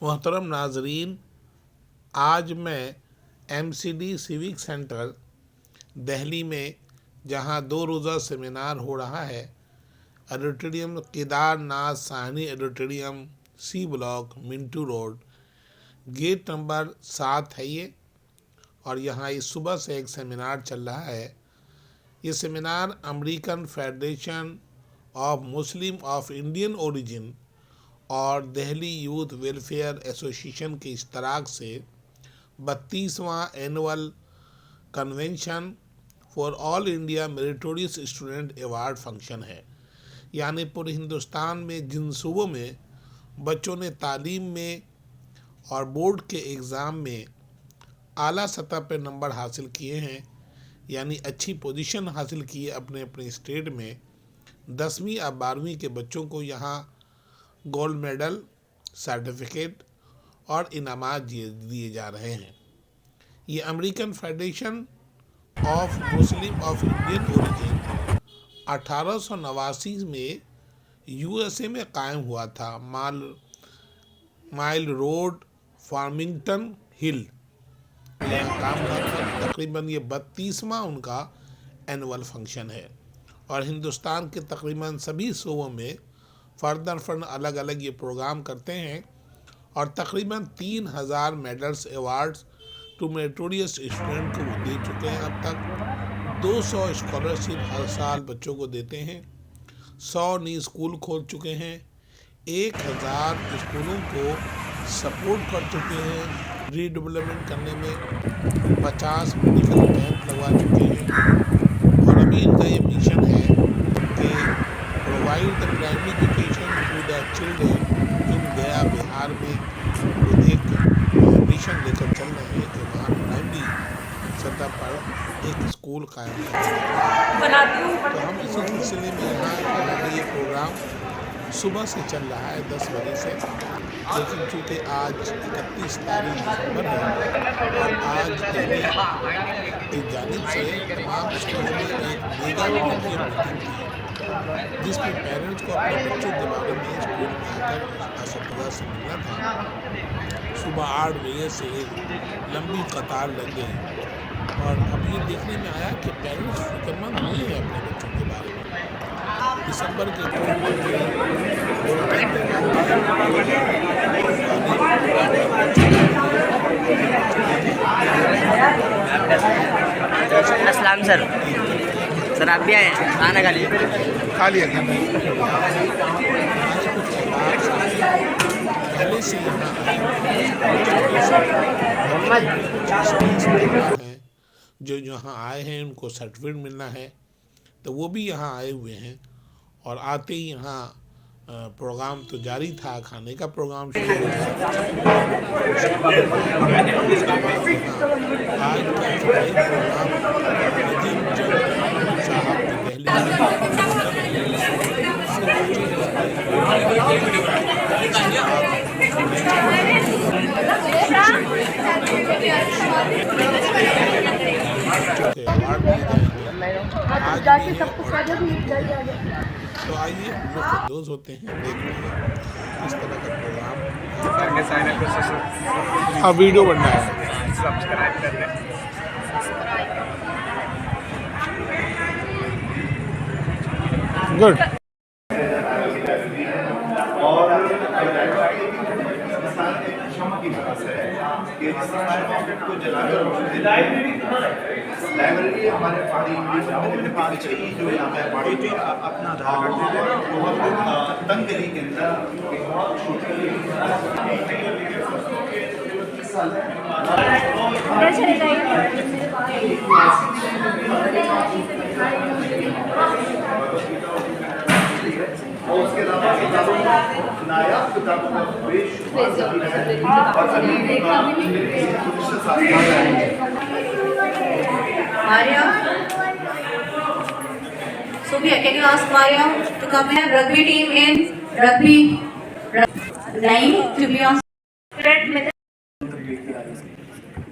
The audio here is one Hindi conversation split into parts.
मोहतरम नाजरीन, आज मैं MCD सिविक सेंटर दिल्ली में जहां 2 रोज़ा सेमिनार हो रहा है, auditorium Kedarnath Sahni auditorium, C block, Minto road, gate number 7 है ये। और यहाँ इस सुबह से एक सेमिनार चल रहा है। ये seminar American federation of Muslim of Indian origin और दिल्ली यूथ वेलफेयर एसोसिएशन के इश्तराक से 32वां annual convention for all India meritorious student award function है। यानी पूरे हिंदुस्तान में जिन सूबों में बच्चों ने तालीम में और बोर्ड के एग्ज़ाम में आला सतह पर नंबर हासिल किए हैं, यानी अच्छी पोजीशन हासिल की है अपने अपने स्टेट में, 10वीं और 12वीं के बच्चों को यहाँ गोल्ड मेडल, सर्टिफिकेट और इनामात दिए जा रहे हैं। ये American federation of Muslim of Indian origin 1889 में USA में कायम हुआ था। माइल रोड, फार्मिंगटन हिल यहाँ काम हुआ था। तकरीबन ये 32वां उनका एनुअल फंक्शन है और हिंदुस्तान के तकरीबन सभी सूबों में फर्दर अलग अलग ये प्रोग्राम करते हैं और तकरीबन 3000 medals awards to meritorious student को दे चुके हैं। अब तक 200 स्कॉलरशिप हर साल बच्चों को देते हैं, 100 नई स्कूल खोल चुके हैं, 1000 स्कूलों को सपोर्ट कर चुके हैं रीडेवलपमेंट करने में, 50 मेडिकल कैंप लगवा चुके हैं। और अभी इनका ये मिशन है कि provide the primary education to the children in Gaya Bihar में। वो एक मिशन लेकर चल रहे हैं कि वहाँ प्राइमरी सतह पर एक स्कूल कायम करें। तो हम इसी सिलसिले में यहाँ ये प्रोग्राम सुबह से चल रहा है 10 बजे से, लेकिन चूँकि आज 31 तारीख दिसंबर है और आज दिल्ली की जानिब से तमाम स्कूलों में एक मेगा मीटिंग थी, जिसमें पेरेंट्स को अपने बच्चों के बारे में स्कूल में आकर असतुआ से मिलना था। सुबह 8 बजे से एक लंबी कतार लग गई और अब ये देखने में आया कि पेरेंट्स फिक्रमंद नहीं है अपने बच्चों के बारे में। दिसंबर के अस्सलाम सर आप भी आए खाना खा लिया पहले से जो यहाँ आए हैं उनको सर्टिफिकेट मिलना है, तो वो भी यहाँ आए हुए हैं। और आते ही यहाँ प्रोग्राम तो जारी था, खाने का प्रोग्राम शुरू हो गया। आज का प्रोग्राम साहब तो आइए हम लोग दोस्त होते हैं, देखते हैं इस तरह का प्रोग्राम। हाँ, वीडियो बनना है, सब्सक्राइब कर लें। गुड। लाइब्रेरी हमारे पास जो यहाँ पे अपना तंग गली के अंदर उसके अलावा नायाब किताबों का Maria, Sophia, can you ask Maria to come here? Rugby team in rugby line to be on.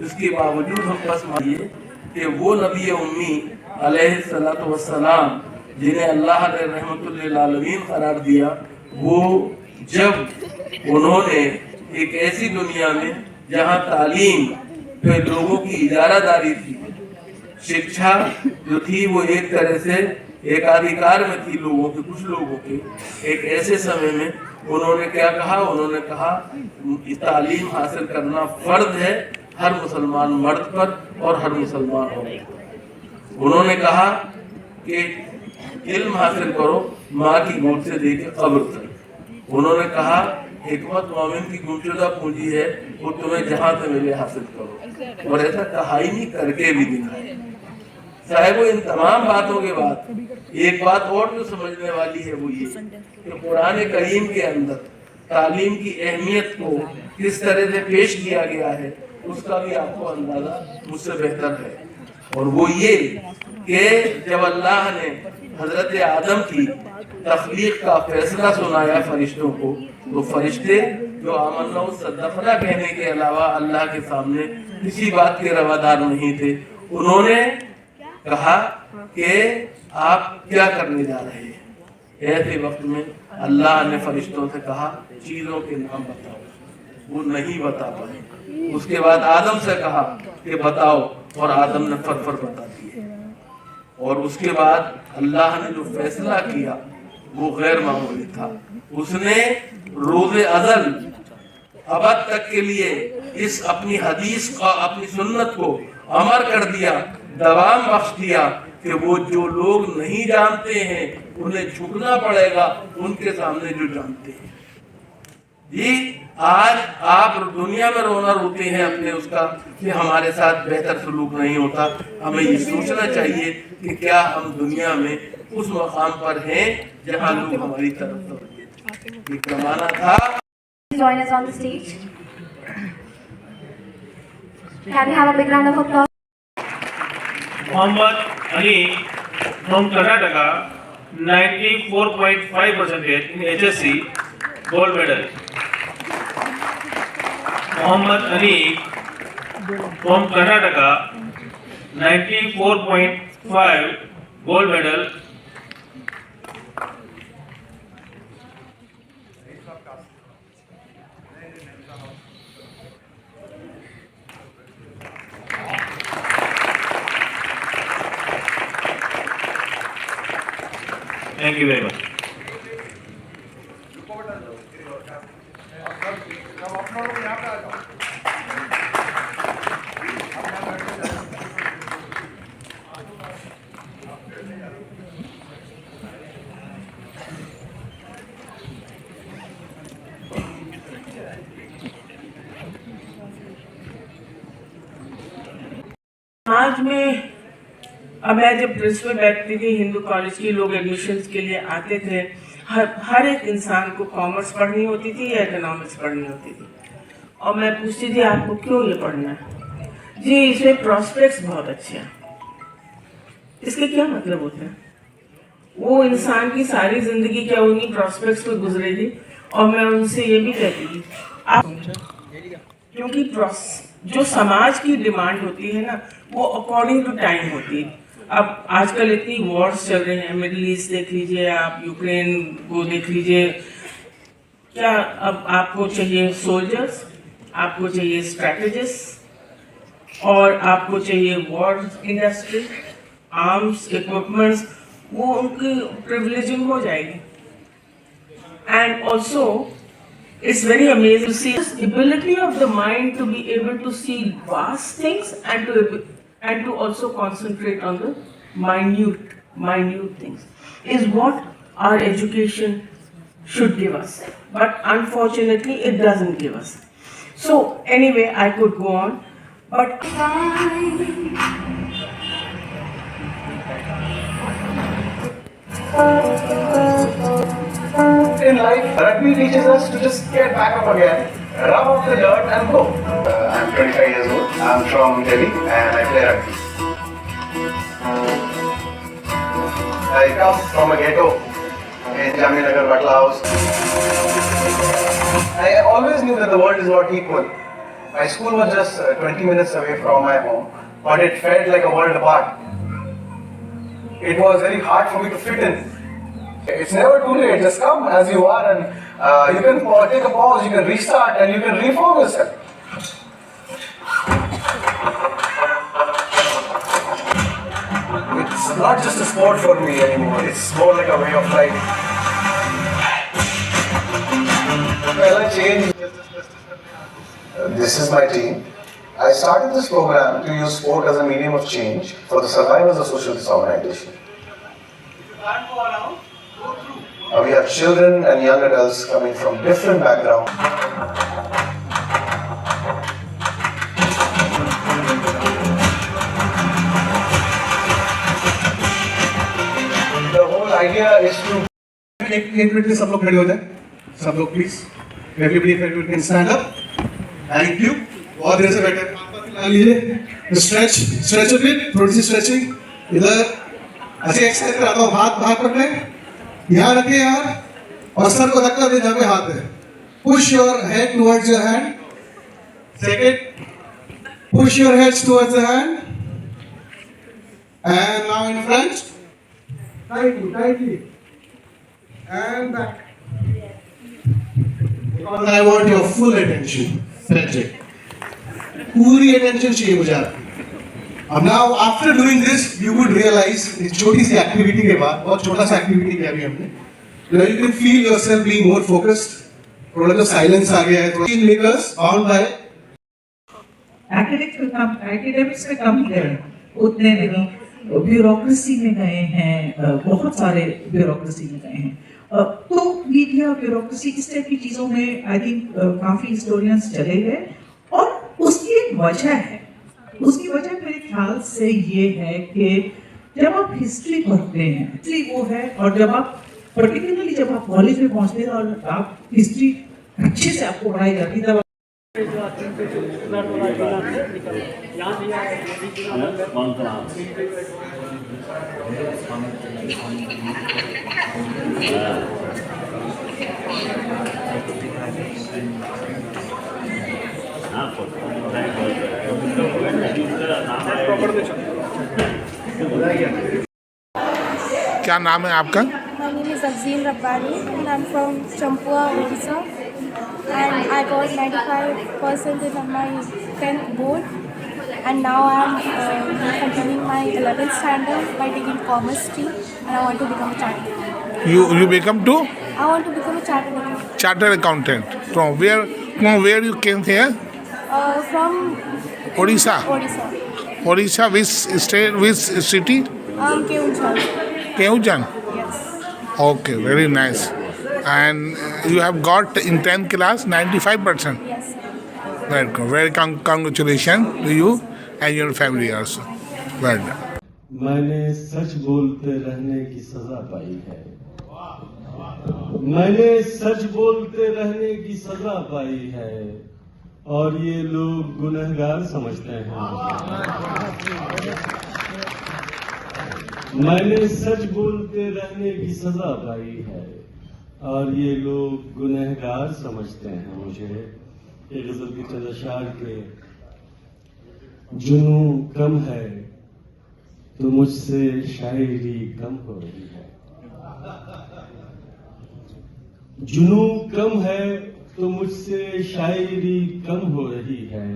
इसके बावजूद हम बस मानिए कि वो नबी उम्मी अलैहिस्सलातु वस्सलाम जिन्हें अल्लाह ने रहमतुल लिल आलमीन करार दिया, वो जब उन्होंने एक ऐसी दुनिया में जहाँ तालीम पे लोगों की इजारादारी थी, शिक्षा जो थी वो एक तरह से एकाधिकार में थी लोगों के, कुछ लोगों के। एक ऐसे समय में उन्होंने क्या कहा, उन्होंने कहा तालीम हासिल करना फर्ज है हर मुसलमान मर्द पर और हर मुसलमान औरत पर। उन्होंने कहा कि इल्म हासिल करो माँ की गोद से लेकर कब्र तक। उन्होंने कहा हिकमत मोमिन की गुमशुदा पूंजी है, वो तुम्हें जहां से मिले हासिल करो। और ऐसा कहा ही नहीं, करके भी दिखाए। चाहे वो इन तमाम बातों के बाद एक बात और जो समझने वाली है वो ये कि कुरान करीम के अंदर तालीम की अहमियत को किस तरह से पेश किया गया है उसका भी आपको अंदाजा मुझसे बेहतर है। और वो ये कि जब अल्लाह ने हजरत आदम की तख्लीक का फैसला सुनाया फरिश्तों को, तो फरिश्ते जो आमन्ना सद्दफना कहने के अलावा अल्लाह के सामने किसी बात के रवादार नहीं थे, उन्होंने कहा कि आप क्या करने जा रहे हैं। ऐसे वक्त में अल्लाह ने फरिश्तों से कहा चीजों के नाम बताओ, वो नहीं बता पाए। उसके बाद आदम से कहा कि बताओ, और आदम ने फर बता दिए। और उसके बाद अल्लाह ने जो फैसला किया वो गैर मामूली था। उसने रोज़े अज़ल अबद तक के लिए इस अपनी हदीस का, अपनी सुन्नत को अमर कर दिया, दवाम बख्श दिया कि वो जो लोग नहीं जानते हैं उन्हें झुकना पड़ेगा उनके सामने जो जानते हैं। जी आज आप दुनिया में रोना रोते हैं अपने उसका कि हमारे साथ बेहतर सलूक नहीं होता। हमें ये सोचना चाहिए कि क्या हम दुनिया में उस मकाम पर हैं जहाँ लोग हमारी तरफ एक जमाना था। Join us on the stage. Can we have a big round of applause? Muhammad Ali from Karnataka, 94.5% in HSC, gold medal. Muhammad Ali from Karnataka, 94.5 gold medal. Thank you very much. आज में अब मैं जब प्रिंसिपल बैठती थी हिंदू कॉलेज की, लोग एडमिशन्स के लिए आते थे। हर एक इंसान को कॉमर्स पढ़नी होती थी या इकोनॉमिक्स पढ़नी होती थी, और मैं पूछती थी आपको क्यों ये पढ़ना है। जी इसमें प्रॉस्पेक्ट्स बहुत अच्छे हैं। इसके क्या मतलब होते हैं? वो इंसान की सारी जिंदगी क्या उन्हीं प्रॉस्पेक्ट्स पे गुजरेगी। और मैं उनसे ये भी कहती थी आप, क्योंकि जो समाज की डिमांड होती है ना वो अकॉर्डिंग टू टाइम होती है। अब आजकल इतनी वॉर्स चल रहे हैं, मिडिल ईस्ट देख लीजिए आप, यूक्रेन को देख लीजिए। क्या अब आपको चाहिए सोल्जर्स, आपको चाहिए स्ट्रैटेजिस्ट, और आपको चाहिए वॉर इंडस्ट्री, आर्म्स इक्विपमेंट्स, वो उनकी प्रिविलेजिंग हो जाएगी। And also it's very amazing to see this ability of the mind to be able to see vast things and to also concentrate on the minute things is what our education should give us, but unfortunately it doesn't give us. So anyway, I could go on, but In life, rugby teaches us to just get back up again, rub off the dirt and go. I'm 25 years old. I'm from Delhi and I play rugby. I come from a ghetto in Jamnagar, Batla House. I always knew that the world is not equal. My school was just 20 minutes away from my home, but it felt like a world apart. It was very hard for me to fit in. It's never too late. Just come as you are and You can take a pause, you can restart, and you can reform yourself. It's not just a sport for me anymore, it's more like a way of life. Well, I changed. This is my team. I started this program to use sport as a medium of change for the survivors of social disorganization. We have children and young adults coming from different backgrounds. The whole idea is to एक मिनट में सब लोग खड़े हो जाए, सब लोग please, everybody can stand up, thank you, बहुत देर से बैठे हैं, लीजिए, स्ट्रेच अ बिट, थोड़ी सी स्ट्रेचिंग, इधर, ऐसे एक्सरसाइज कराता हूँ, हाथ बाहर पकड़े, यहाँ रखिए यार, और सर को धक्का दे जहाँ पे हाथ है, push your head towards your hand, second, push your heads towards the hand, and now in front, tightly, and back. Because I want your full attention. That's it. पूरी attention चाहिए मुझे आपकी. अब now after doing this, you would realize इस छोटी सी activity के बाद, बहुत छोटा सा activity किया अभी हमने. Now you can feel yourself being more focused. थोड़ा तो silence आ गया है. थोड़ा makers bound by academics में कम गए उतने दिनों ब्यूरोक्रेसी में गए हैं, बहुत सारे ब्यूरोक्रेसी में गए हैं, तो मीडिया ब्यूरोक्रेसी इस टाइप की चीज़ों में आई थिंक काफ़ी हिस्टोरियंस चले गए, और उसकी एक वजह है, उसकी वजह मेरे ख्याल से ये है कि जब आप हिस्ट्री पढ़ते हैं, इसलिए वो है, और जब आप पर्टिकुलरली जब आप कॉलेज में पहुँचते हैं और आप हिस्ट्री अच्छे से आपको पढ़ाई जाती तब क्या नाम है आपका? My name is Afzeen Rabbani and I'm from Champua, Odisha, and I got 95% in my 10th board, and now I'm continuing my 11th standard by taking commerce stream, and I want to become a chartered accountant. You become to? I want to become a chartered accountant. Chartered accountant. From where you came here? From Odisha. Odisha, which state, which city? Keonjhar. Keonjhar. Yes. Okay, very nice. And you have got in 10th class 95%. Yes. Very good. Very congratulations to you and your family also. Well done. मैंने सच बोलते रहने की सजा पाई है, मैंने सच बोलते रहने की सजा पाई है, और ये लोग गुनहगार समझते हैं। मैंने सच बोलते रहने की सजा पाई है, और ये लोग गुनहगार समझते हैं मुझे। एक गजल की चंद अशार के, जुनू कम है तो मुझसे शायरी कम हो रही है, जुनू कम है तो मुझसे शायरी कम हो रही है,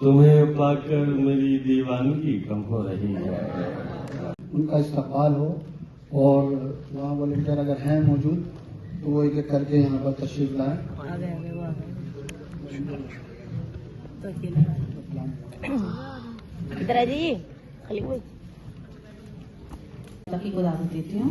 तुम्हें पाकर मेरी दीवानगी कम हो रही है। उनका इस्तकबाल हो, और वहाँ वॉलंटियर अगर हैं मौजूद तो वो एक एक करके यहाँ पर तशरीफ लाएं। इधर आ जाइए, खाली कोई लकी को दावत देती हूँ।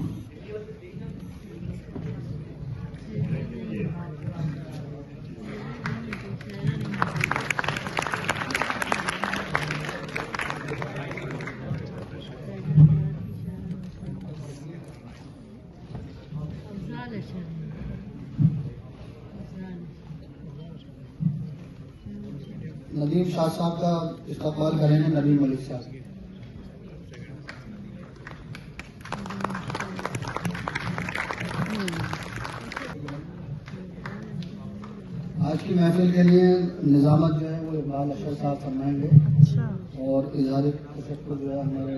नदीम शाह साहब का इस्तकबाल करेंगे, नदीम मलिक साहब। आज की महफिल के लिए निजामत जो है वो इकबाल अशर साहब फरमाएंगे, और इजहार तशक्कुर जो है हमारे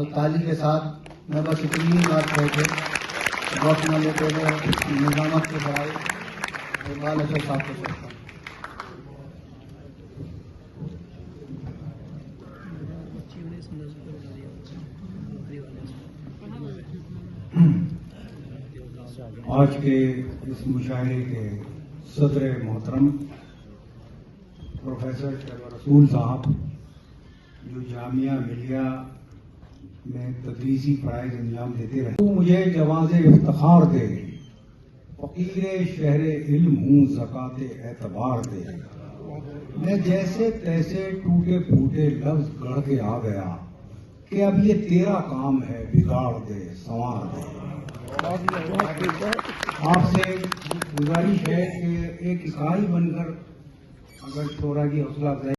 तो ताली के साथ मैं बस इतनी ही बात कह के वक्त न लेते हुए निजामत के बढ़ाई इकबाल अशर साहब को सकता हूँ। आज के इस मुशायरे के सदर मोहतरम प्रोफेसर रसूल साहब जो जामिया मिलिया में तदरीसी फ़राइज़ अंजाम देते रहे, तो मुझे जवाज़े इफ्तिखार दे, फ़कीर शहर इल्म हूँ ज़कात एतबार दे। मैं जैसे तैसे टूटे फूटे लफ्ज़ गढ़ के आ गया कि अब ये तेरा काम है, बिगाड़ दे संवार दे। आपसे गुजारिश है कि एक इकाई बनकर अगर शोरा की हौसला अफजाई